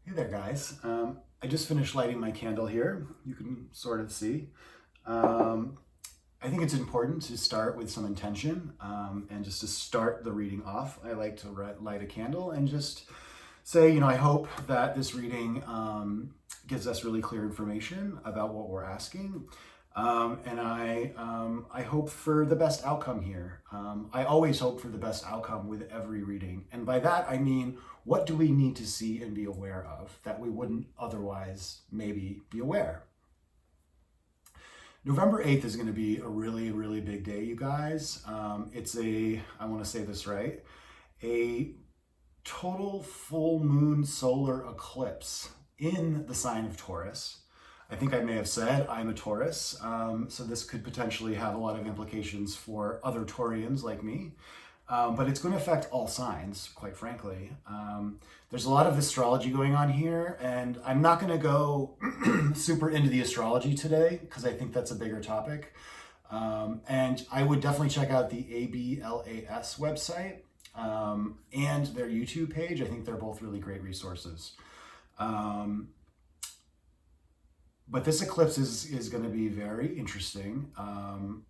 Hey there, guys. I just finished lighting my candle here. You can sort of see. I think it's important to start with some intention and just to start the reading off. I like to light a candle and just say, I hope that this reading gives us really clear information about what we're asking. And I hope for the best outcome here. I always hope for the best outcome with every reading. And by that, I mean, what do we need to see and be aware of that we wouldn't otherwise maybe be aware? November 8th is going to be a really, really big day, you guys. It's I want to say this right, a total full moon solar eclipse in the sign of Taurus. I think I may have said I'm a Taurus, so this could potentially have a lot of implications for other Taurians like me, but it's going to affect all signs, quite frankly. There's a lot of astrology going on here, and I'm not going to go super into the astrology today because I think that's a bigger topic. And I would definitely check out the ABLAS website and their YouTube page. I think they're both really great resources. But this eclipse is going to be very interesting.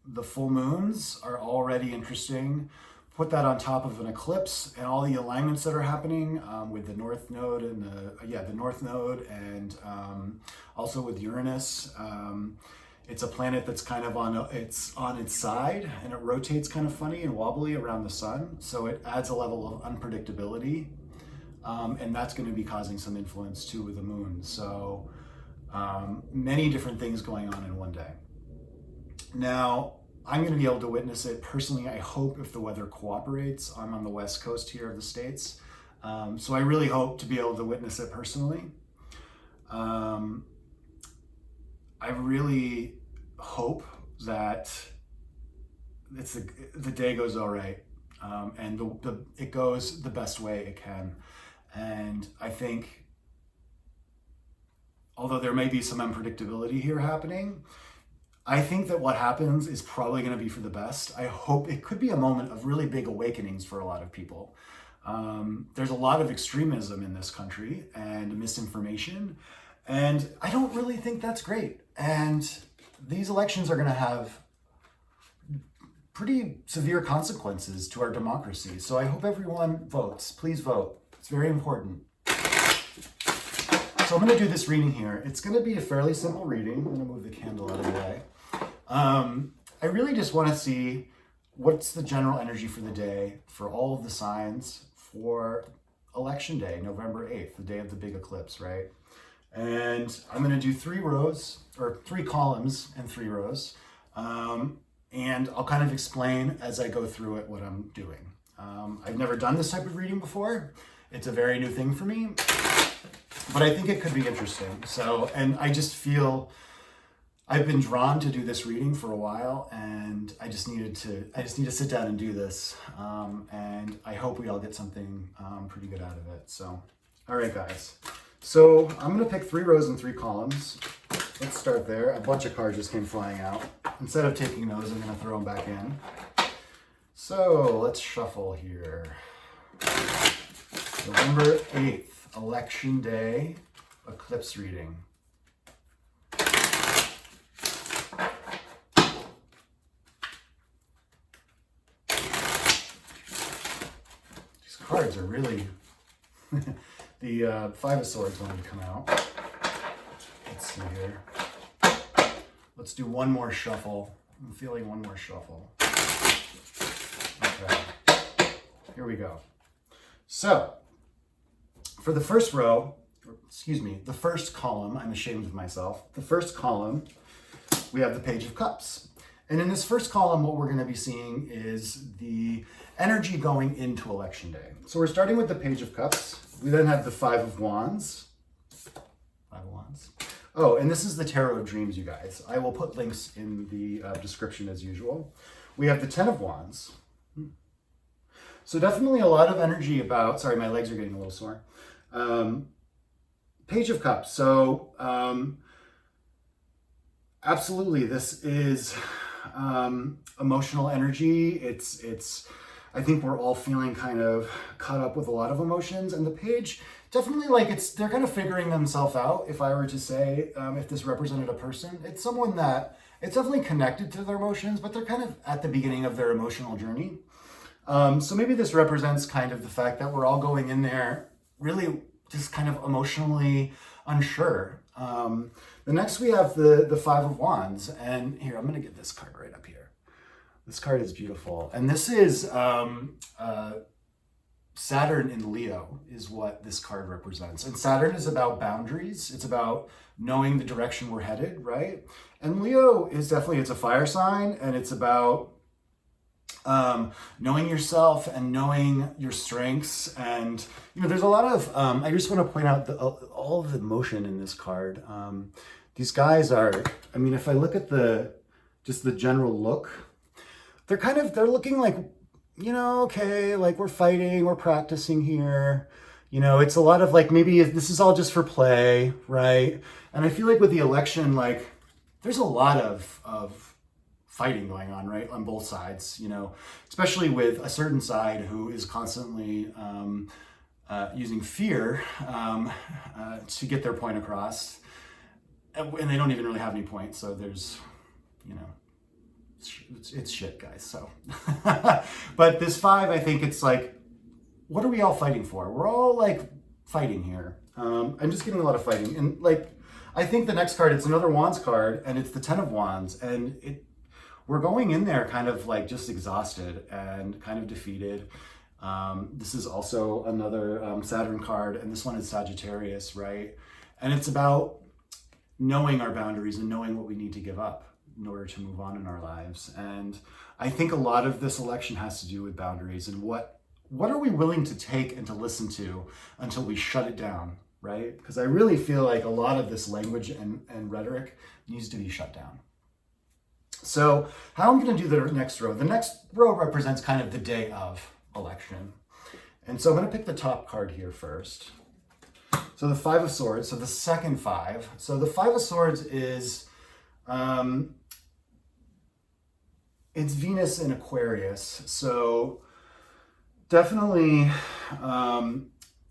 The full moons are already interesting. Put that on top of an eclipse and all the alignments that are happening with the North Node and the North Node, and also with Uranus. It's a planet that's kind of on its side, and it rotates kind of funny and wobbly around the sun. So it adds a level of unpredictability, and that's going to be causing some influence too with the moon. So many different things going on in one day. Now, I'm going to be able to witness it personally, I hope, if the weather cooperates. I'm on the west coast here of the States, so I really hope to be able to witness it personally. I really hope that the day goes all right, and it goes the best way it can. And I think, although there may be some unpredictability here happening, I think that what happens is probably going to be for the best. I hope it could be a moment of really big awakenings for a lot of people. There's a lot of extremism in this country and misinformation, and I don't really think that's great. And these elections are going to have pretty severe consequences to our democracy. So I hope everyone votes. Please vote. It's very important. So I'm going to do this reading here. It's going to be a fairly simple reading. I'm going to move the candle out of the way. I really just want to see what's the general energy for the day, for all of the signs, for election day, November 8th, the day of the big eclipse, right? And I'm going to do 3 columns and 3 rows. And I'll kind of explain as I go through it what I'm doing. I've never done this type of reading before. It's a very new thing for me, but I think it could be interesting. So, and I just feel I've been drawn to do this reading for a while, and I just need to sit down and do this. And I hope we all get something pretty good out of it. So, all right, guys. So I'm going to pick 3 rows and 3 columns. Let's start there. A bunch of cards just came flying out. Instead of taking those, I'm going to throw them back in. So let's shuffle here. November 8th, Election Day, eclipse reading. These cards are really... The 5 of Swords wanted to come out. Let's see here. Let's do one more shuffle. I'm feeling one more shuffle. Okay. Here we go. So, for the first row, the first column, I'm ashamed of myself. The first column, we have the Page of Cups. And in this first column, what we're going to be seeing is the energy going into Election Day. So we're starting with the Page of Cups. We then have the 5 of Wands. 5 of Wands. Oh, and this is the Tarot of Dreams, you guys. I will put links in the description as usual. We have the 10 of Wands. So definitely a lot of energy about, sorry, my legs are getting a little sore. Page of Cups. So absolutely, this is emotional energy. It's I think we're all feeling kind of caught up with a lot of emotions, and the page definitely like they're kind of figuring themselves out. If I were to say, if this represented a person, it's someone that it's definitely connected to their emotions, but they're kind of at the beginning of their emotional journey. So maybe this represents kind of the fact that we're all going in there really just kind of emotionally unsure. The next we have the Five of Wands, and here, I'm going to get this card right up here. This card is beautiful. And this is Saturn in Leo is what this card represents. And Saturn is about boundaries. It's about knowing the direction we're headed, right? And Leo is definitely, it's a fire sign, and it's about knowing yourself and knowing your strengths. And, you know, there's a lot of, I just want to point out all of the emotion in this card. These guys are, I mean, if I look at just the general look, they're looking like, you know, okay, like we're fighting, we're practicing here. You know, it's a lot of like, maybe this is all just for play, right? And I feel like with the election, like there's a lot of fighting going on, right? On both sides, you know, especially with a certain side who is constantly using fear to get their point across. And they don't even really have any points. So there's, you know, it's shit, guys. So, but this five, I think it's like, what are we all fighting for? We're all like fighting here. I'm just getting a lot of fighting. And like, I think the next card, it's another Wands card, and it's the Ten of Wands. And we're going in there kind of like just exhausted and kind of defeated. This is also another Saturn card, and this one is Sagittarius, right? And it's about knowing our boundaries and knowing what we need to give up in order to move on in our lives. And I think a lot of this election has to do with boundaries and what are we willing to take and to listen to until we shut it down, right? Because I really feel like a lot of this language and rhetoric needs to be shut down. So how I'm going to do the next row. The next row represents kind of the day of election. And so I'm going to pick the top card here first. So the Five of Swords, so the second five. So the Five of Swords is, it's Venus in Aquarius. So definitely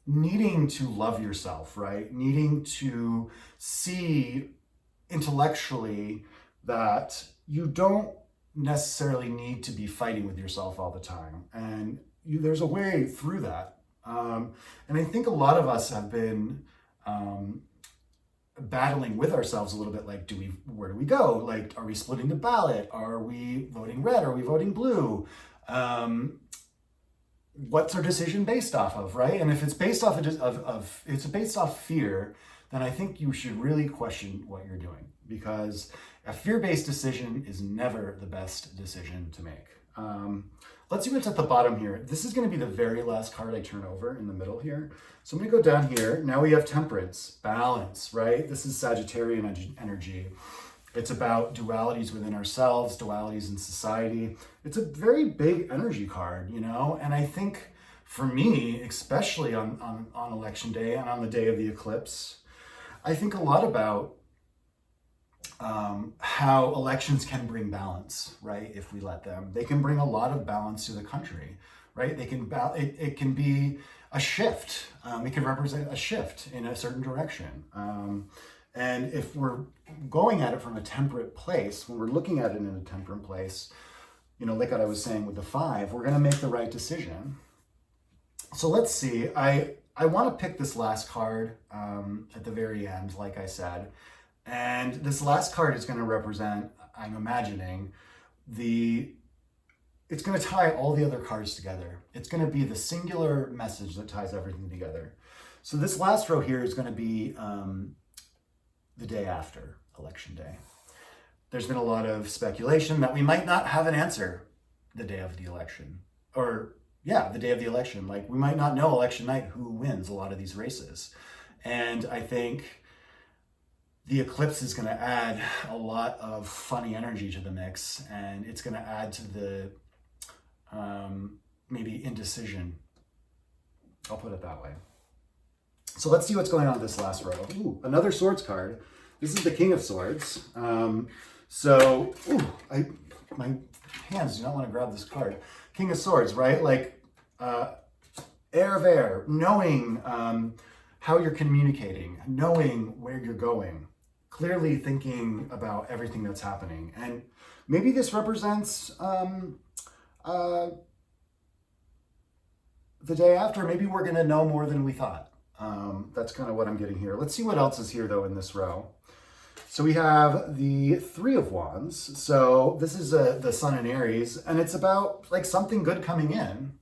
needing to love yourself, right? Needing to see intellectually that you don't necessarily need to be fighting with yourself all the time. And there's a way through that. And I think a lot of us have been battling with ourselves a little bit, like, where do we go? Like, are we splitting the ballot? Are we voting red? Are we voting blue? What's our decision based off of, right? And if it's based off it's based off fear, then I think you should really question what you're doing, because a fear-based decision is never the best decision to make. Let's see what's at the bottom here. This is going to be the very last card I turn over in the middle here. So I'm going to go down here. Now we have Temperance, balance, right? This is Sagittarian energy. It's about dualities within ourselves, dualities in society. It's a very big energy card, you know? And I think for me, especially on election day and on the day of the eclipse, I think a lot about how elections can bring balance, right? If we let them, they can bring a lot of balance to the country, right? They can it can be a shift. It can represent a shift in a certain direction. And if we're going at it from a temperate place, when we're looking at it in a temperate place, you know, like what I was saying with the five, we're going to make the right decision. So let's see. I want to pick this last card at the very end, like I said. And this last card is going to represent, I'm imagining, it's going to tie all the other cards together. It's going to be the singular message that ties everything together. So this last row here is going to be the day after Election Day. There's been a lot of speculation that we might not have an answer the day of the election. Or, yeah, the day of the election. Like, we might not know election night who wins a lot of these races. And I think the eclipse is going to add a lot of funny energy to the mix, and it's going to add to the maybe indecision. I'll put it that way. So let's see what's going on this last row. Ooh, another swords card. This is the King of Swords. My hands do not want to grab this card. King of Swords, right? Like, air of air, knowing, how you're communicating, knowing where you're going, clearly thinking about everything that's happening. And maybe this represents the day after. Maybe we're going to know more than we thought. That's kind of what I'm getting here. Let's see what else is here, though, in this row. So we have the Three of Wands. So this is the Sun in Aries, and it's about like something good coming in.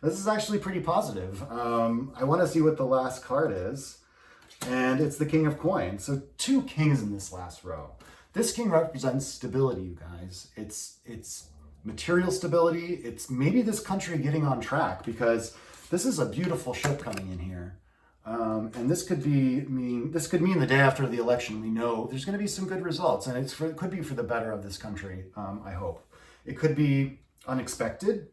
This is actually pretty positive. I want to see what the last card is, and it's the King of Coins. So 2 kings in this last row. This king represents stability, you guys. It's material stability. It's maybe this country getting on track, because this is a beautiful ship coming in here. And this could mean the day after the election, we know there's going to be some good results, and it could be for the better of this country. I hope it could be unexpected,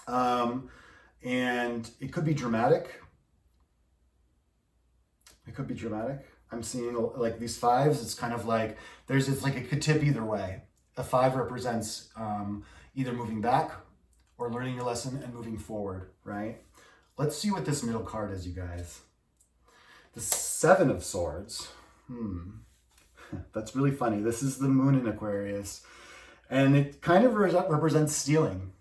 and it could be dramatic. It could be dramatic. I'm seeing like these 5s. It's kind of like it's like it could tip either way. A 5 represents either moving back or learning your lesson and moving forward, right? Let's see what this middle card is, you guys. The 7 of Swords. That's really funny. This is the Moon in Aquarius. And it kind of represents stealing.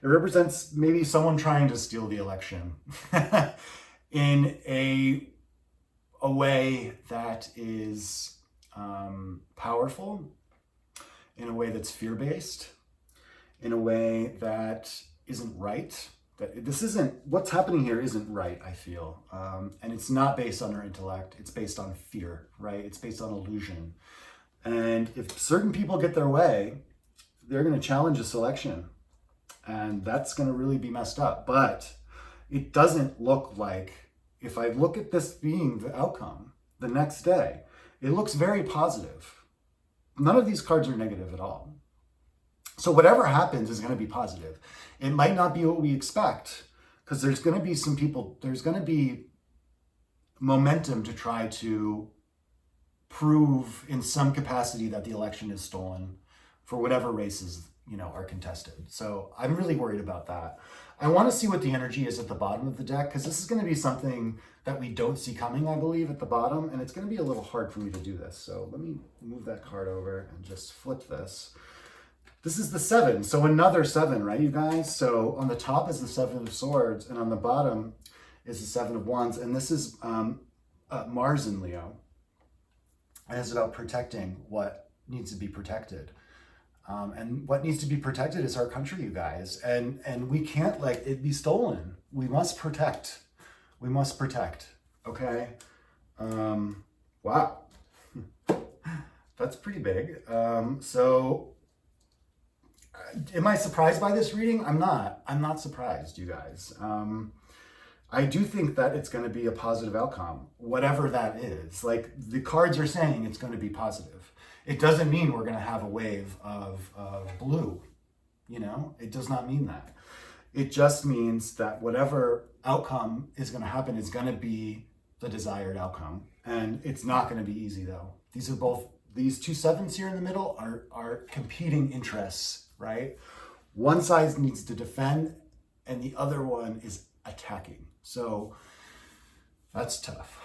It represents maybe someone trying to steal the election in a way that is powerful, in a way that's fear-based, in a way that isn't right. That this isn't, what's happening here isn't right, I feel. And it's not based on our intellect. It's based on fear, right? It's based on illusion. And if certain people get their way, they're going to challenge this election. And that's going to really be messed up. But it doesn't look like, if I look at this being the outcome the next day, it looks very positive. None of these cards are negative at all. So whatever happens is going to be positive. It might not be what we expect, because there's going to be some people, there's going to be momentum to try to prove in some capacity that the election is stolen for whatever races, are contested. So I'm really worried about that. I want to see what the energy is at the bottom of the deck, because this is going to be something that we don't see coming, I believe, at the bottom, and it's going to be a little hard for me to do this. So let me move that card over and just flip this. This is the 7, so another 7, right, you guys? So on the top is the 7 of Swords, and on the bottom is the 7 of Wands, and this is Mars in Leo. And it's about protecting what needs to be protected. And what needs to be protected is our country, you guys. And we can't let it be stolen. We must protect. We must protect, okay? Wow. That's pretty big. So am I surprised by this reading? I'm not. I'm not surprised, you guys. I do think that it's going to be a positive outcome, whatever that is. Like, the cards are saying it's going to be positive. It doesn't mean we're going to have a wave of blue, It does not mean that. It just means that whatever outcome is going to happen is going to be the desired outcome. And it's not going to be easy, though. These 2 7s here in the middle are competing interests, right? One side needs to defend and the other one is attacking. So that's tough.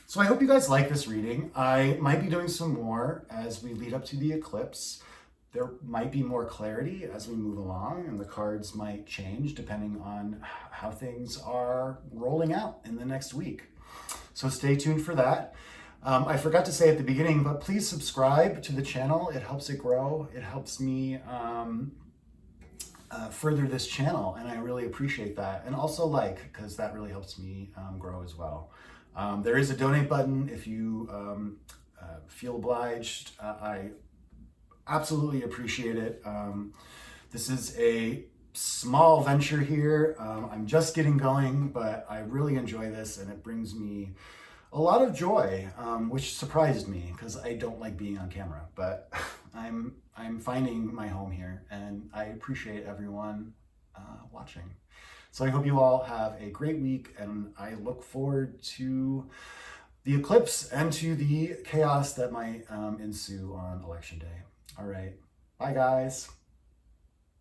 So I hope you guys like this reading. I might be doing some more as we lead up to the eclipse. There might be more clarity as we move along, and the cards might change depending on how things are rolling out in the next week. So stay tuned for that. I forgot to say at the beginning, but please subscribe to the channel. It helps it grow. It helps me further this channel, and I really appreciate that. And also because that really helps me grow as well. There is a donate button if you feel obliged. I absolutely appreciate it. This is a small venture here. I'm just getting going, but I really enjoy this, and it brings me a lot of joy, which surprised me because I don't like being on camera, but I'm finding my home here, and I appreciate everyone watching. So I hope you all have a great week, and I look forward to the eclipse and to the chaos that might ensue on election day. All right. Bye, guys.